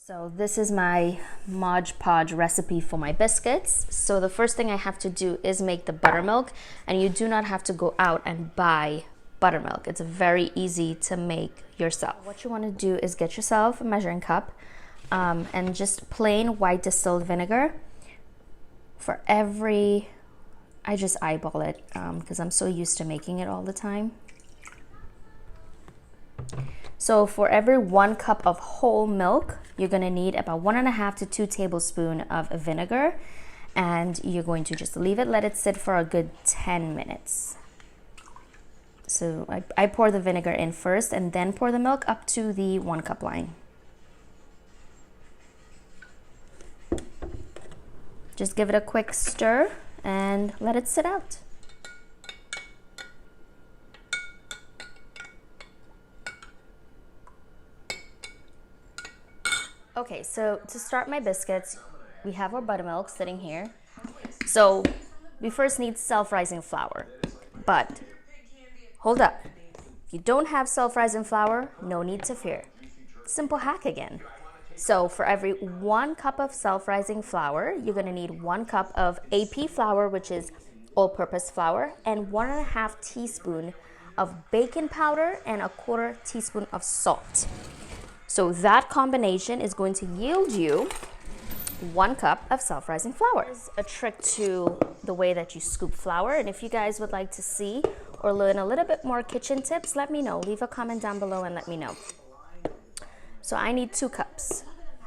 So this is my Mod Podge recipe for my biscuits. So the first thing I have to do is make the buttermilk, and you do not have to go out and buy buttermilk. It's very easy to make yourself. What you want to do is get yourself a measuring cup and just plain white distilled vinegar. For every, I just eyeball it because I'm so used to making it all the time. So for every 1 cup of whole milk, you're going to need about 1.5 to 2 tablespoons of vinegar, and you're going to just leave it, let it sit for a good 10 minutes. So I pour the vinegar in first and then pour the milk up to the 1 cup line. Just give it a quick stir and let it sit out. Okay, so to start my biscuits, we have our buttermilk sitting here. So we first need self-rising flour, but hold up. If you don't have self-rising flour, no need to fear. Simple hack again. So for every 1 cup of self-rising flour, you're gonna need 1 cup of AP flour, which is all-purpose flour, and 1.5 teaspoons of baking powder and 1/4 teaspoon of salt. So that combination is going to yield you 1 cup of self-rising flour. There's a trick to the way that you scoop flour, and if you guys would like to see or learn a little bit more kitchen tips, let me know. Leave a comment down below and let me know. So I need 2 cups.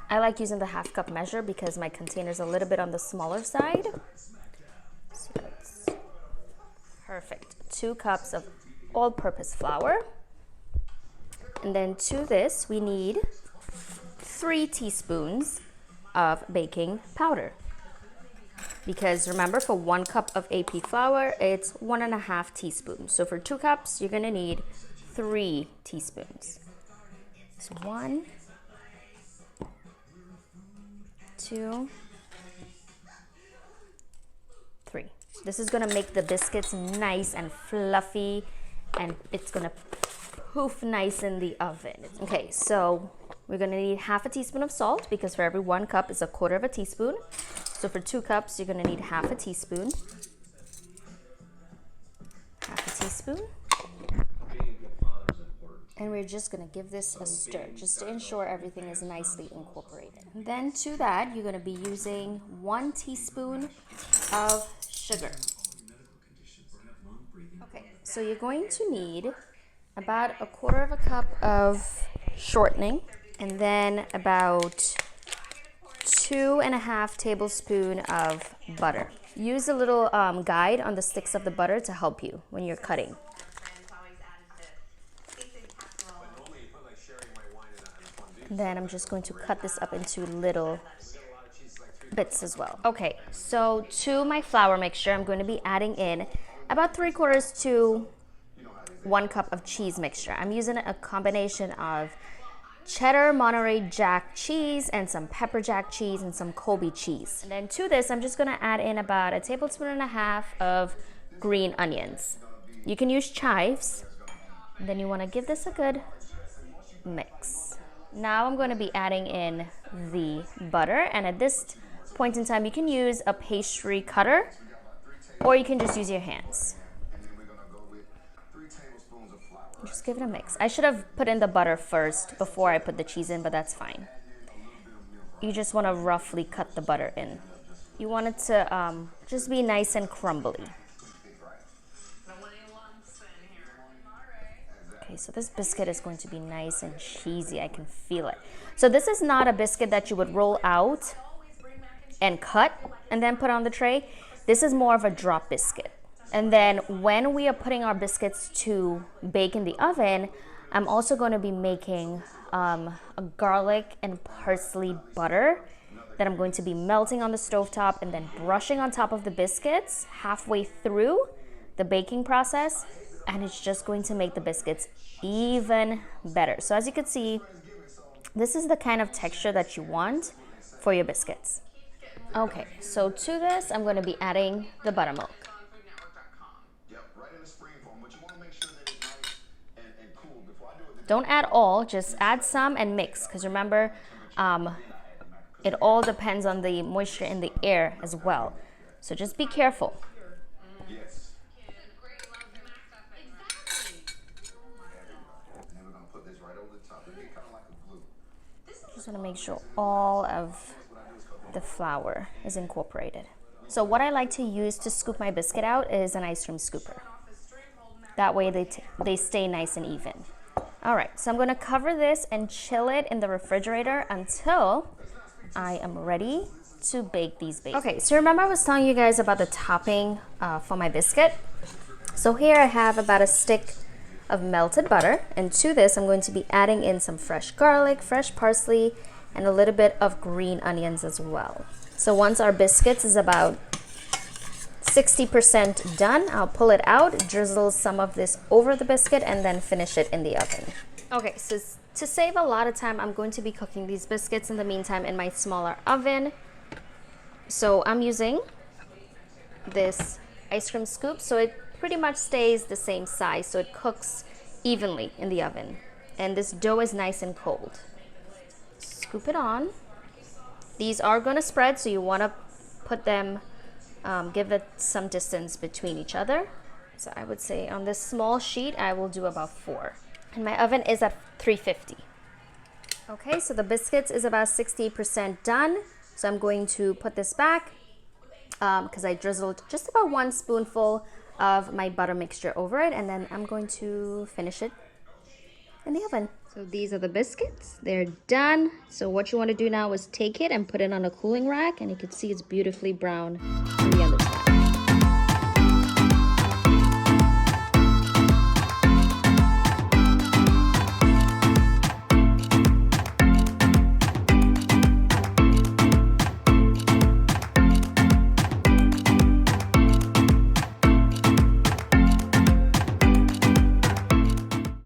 I like using the 1/2 cup measure because my container is a little bit on the smaller side. So that's perfect. 2 cups of all-purpose flour. And then to this, we need 3 teaspoons of baking powder. Because remember, for 1 cup of AP flour, it's 1.5 teaspoons. So for 2 cups, you're gonna need 3 teaspoons. So 1, 2, 3. This is gonna make the biscuits nice and fluffy, and it's gonna poof nice in the oven. Okay, so we're gonna need 1/2 teaspoon of salt because for every 1 cup is 1/4 teaspoon. So for 2 cups, you're gonna need 1/2 teaspoon. 1/2 teaspoon. And we're just gonna give this a stir just to ensure everything is nicely incorporated. And then to that, you're gonna be using 1 teaspoon of sugar. Okay, so you're going to need about 1/4 cup of shortening, and then about 2.5 tablespoons of butter. Use a little guide on the sticks of the butter to help you when you're cutting. Then I'm just going to cut this up into little bits as well. Okay, so to my flour mixture, I'm going to be adding in about 3/4 to 1 cup of cheese mixture. I'm using a combination of cheddar Monterey Jack cheese and some pepper jack cheese and some Colby cheese. And then to this, I'm just gonna add in about 1.5 tablespoons of green onions. You can use chives. And then you wanna give this a good mix. Now I'm gonna be adding in the butter, and at this point in time, you can use a pastry cutter or you can just use your hands. Just give it a mix. I should have put in the butter first before I put the cheese in, but that's fine. You just want to roughly cut the butter in. You want it to just be nice and crumbly. Okay, so this biscuit is going to be nice and cheesy. I can feel it. So this is not a biscuit that you would roll out and cut and then put on the tray. This is more of a drop biscuit. And then when we are putting our biscuits to bake in the oven, I'm also going to be making a garlic and parsley butter that I'm going to be melting on the stovetop and then brushing on top of the biscuits halfway through the baking process. And it's just going to make the biscuits even better. So as you can see, this is the kind of texture that you want for your biscuits. Okay, so to this, I'm going to be adding the buttermilk. Don't add all, just add some and mix, because remember, It all depends on the moisture in the air as well. So just be careful. Just want to make sure all of the flour is incorporated. So what I like to use to scoop my biscuit out is an ice cream scooper. That way they stay nice and even. All right, so I'm going to cover this and chill it in the refrigerator until I am ready to bake these bagels. Okay, so remember I was telling you guys about the topping for my biscuit? So here I have about a stick of melted butter, and to this I'm going to be adding in some fresh garlic, fresh parsley, and a little bit of green onions as well. So once our biscuits is about 60% done, I'll pull it out, drizzle some of this over the biscuit, and then finish it in the oven. Okay, so to save a lot of time, I'm going to be cooking these biscuits in the meantime in my smaller oven. So I'm using this ice cream scoop, so it pretty much stays the same size, so it cooks evenly in the oven. And this dough is nice and cold. Scoop it on. These are going to spread, so you want to put them, give it some distance between each other. So I would say on this small sheet, I will do about 4. And my oven is at 350. Okay, so the biscuits is about 60% done. So I'm going to put this back because I drizzled just about 1 spoonful of my butter mixture over it, and then I'm going to finish it in the oven. So these are the biscuits. They're done. So what you want to do now is take it and put it on a cooling rack, and you can see it's beautifully brown on the other side.